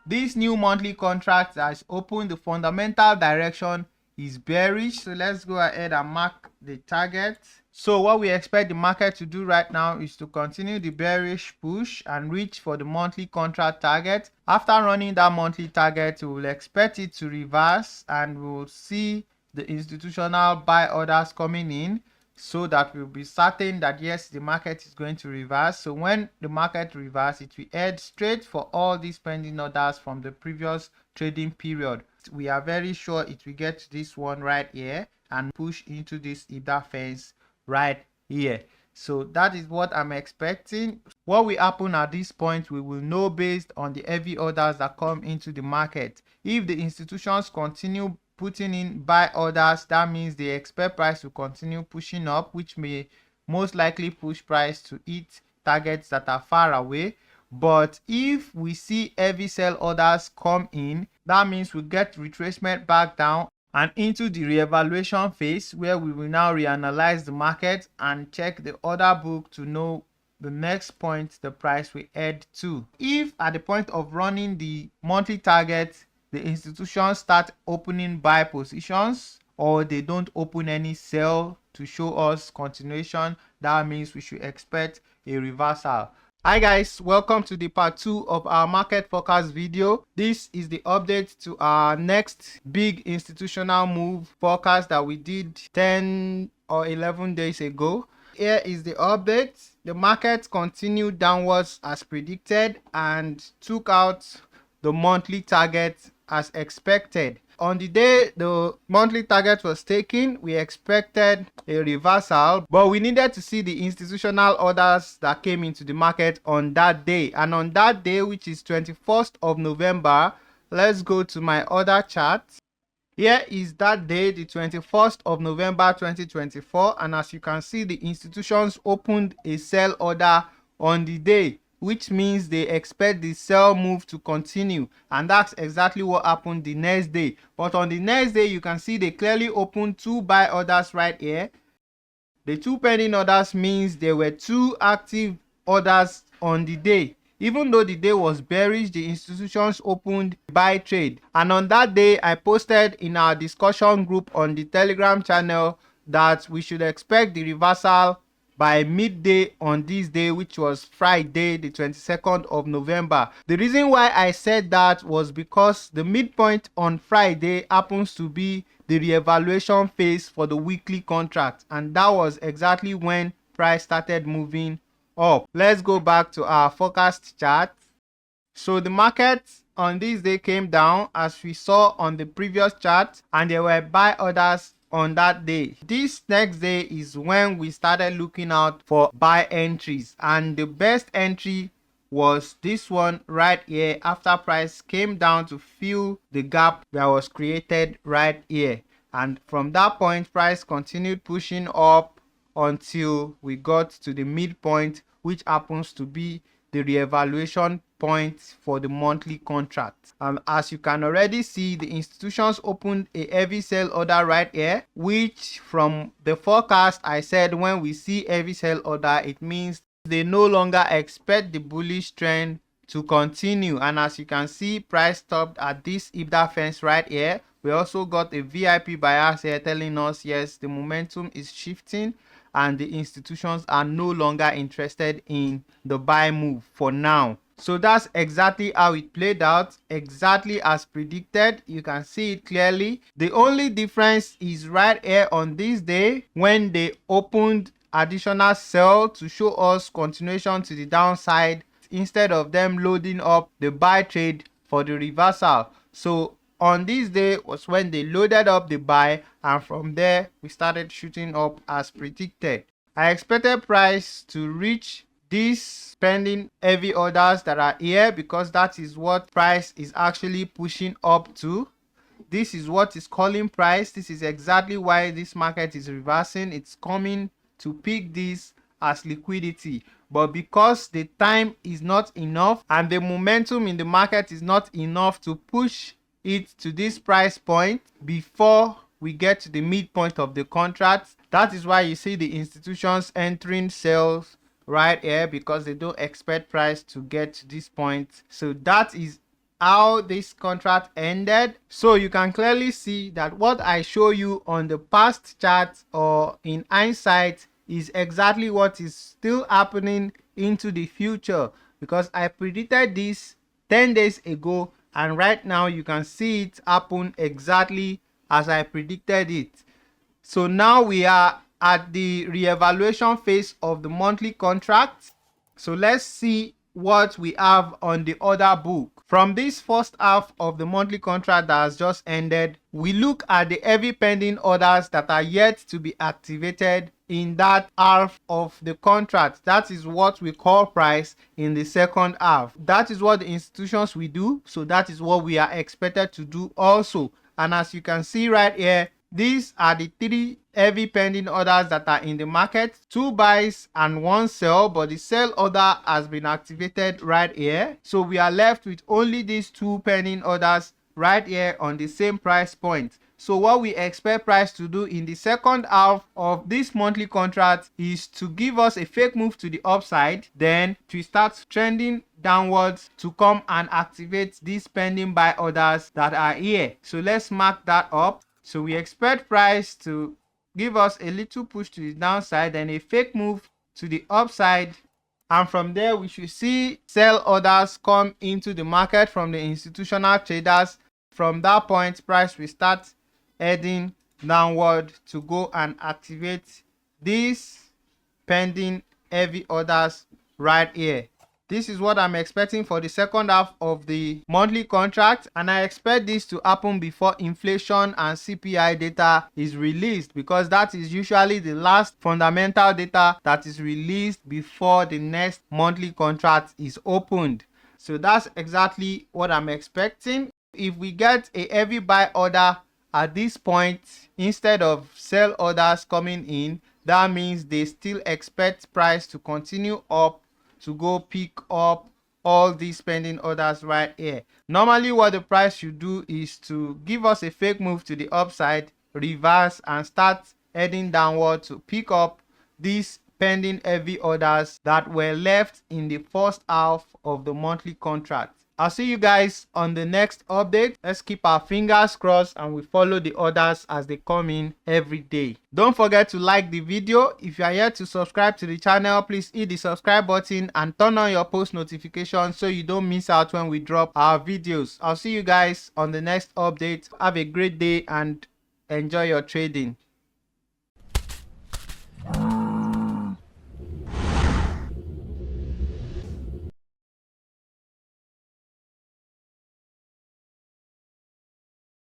this new monthly contract that is open, the fundamental direction is bearish. So let's go ahead and mark the target. So what we expect the market to do right now is to continue the bearish push and reach for the monthly contract target. After running that monthly target, we will expect it to reverse and we will see the institutional buy orders coming in, so that we'll be certain that yes, the market is going to reverse. So when the market reverses, it will head straight for all these pending orders from the previous trading period. We are very sure it will get to this one right here and push into this either fence right here. So that is what I'm expecting. What will happen at this point, we will know based on the heavy orders that come into the market. If the institutions continue putting in buy orders, that means they expect price to continue pushing up, which may most likely push price to hit targets that are far away. But if we see heavy sell orders come in, that means we get retracement back down and into the reevaluation phase, where we will now reanalyze the market and check the order book to know the next point the price will head to. If at the point of running the monthly target, the institutions start opening buy positions, or they don't open any sell to show us continuation, that means we should expect a reversal. Hi guys, welcome to the part 2 of our market forecast video. This is the update to our next big institutional move forecast that we did 10 or 11 days ago. Here is the update. The market continued downwards as predicted and took out the monthly target as expected. On the day the monthly target was taken, we expected a reversal, but we needed to see the institutional orders that came into the market on that day. And on that day, which is 21st of November, let's go to my order chart. Here is that day, the 21st of November 2024, and as you can see, the institutions opened a sell order on the day, which means they expect the sell move to continue, and that's exactly what happened the next day. But on the next day, you can see they clearly opened two buy orders right here. The two pending orders means there were two active orders on the day. Even though the day was bearish, the institutions opened buy trade. And on that day, I posted in our discussion group on the Telegram channel that we should expect the reversal by midday on this day, which was Friday, the 22nd of November. The reason why I said that was because the midpoint on Friday happens to be the reevaluation phase for the weekly contract, and that was exactly when price started moving up. Let's go back to our forecast chart. So the market on this day came down as we saw on the previous chart, and there were buy orders on that day. This next day is when we started looking out for buy entries, and the best entry was this one right here after price came down to fill the gap that was created right here. And from that point, price continued pushing up until we got to the midpoint, which happens to be the reevaluation point for the monthly contract. And as you can already see, the institutions opened a heavy sell order right here, which from the forecast I said when we see heavy sell order, it means they no longer expect the bullish trend to continue. And as you can see, price stopped at this IBDA fence right here. We also got a VIP bias here telling us yes, the momentum is shifting and the institutions are no longer interested in the buy move for now. So that's exactly how it played out, exactly as predicted. You can see it clearly. The only difference is right here on this day when they opened additional sell to show us continuation to the downside instead of them loading up the buy trade for the reversal. So on this day was when they loaded up the buy, and from there we started shooting up as predicted. I expected price to reach these pending heavy orders that are here because that is what price is actually pushing up to. This is what is calling price. This is exactly why this market is reversing. It's coming to pick this as liquidity, but because the time is not enough and the momentum in the market is not enough to push it to this price point before we get to the midpoint of the contract, that is why you see the institutions entering sales right here, because they don't expect price to get to this point. So that is how this contract ended. So you can clearly see that what I show you on the past chart or in hindsight is exactly what is still happening into the future, because I predicted this 10 days ago, and right now you can see it happen exactly as I predicted it. So now we are at the reevaluation phase of the monthly contract. So let's see what we have on the order book. From this first half of the monthly contract that has just ended, we look at the heavy pending orders that are yet to be activated in that half of the contract. That is what we call price in the second half. That is what the institutions will do. So that is what we are expected to do also. And as you can see right here, these are the 3 heavy pending orders that are in the market, 2 buys and 1 sell, but the sell order has been activated right here. So we are left with only these 2 pending orders right here on the same price point. So what we expect price to do in the second half of this monthly contract is to give us a fake move to the upside, then to start trending downwards to come and activate these pending buy orders that are here. So let's mark that up. So we expect price to give us a little push to the downside, then a fake move to the upside, and from there we should see sell orders come into the market from the institutional traders. From that point, price will start heading downward to go and activate these pending heavy orders right here. This is what I'm expecting for the second half of the monthly contract, and I expect this to happen before inflation and CPI data is released, because that is usually the last fundamental data that is released before the next monthly contract is opened. So that's exactly what I'm expecting. If we get a heavy buy order at this point instead of sell orders coming in, that means they still expect price to continue up to go pick up all these pending orders right here. Normally what the price should do is to give us a fake move to the upside, reverse, and start heading downward to pick up these pending heavy orders that were left in the first half of the monthly contract. I'll see you guys on the next update. Let's keep our fingers crossed and we follow the orders as they come in every day. Don't forget to like the video. If you are yet to subscribe to the channel, please hit the subscribe button and turn on your post notifications so you don't miss out when we drop our videos. I'll see you guys on the next update. Have a great day and enjoy your trading.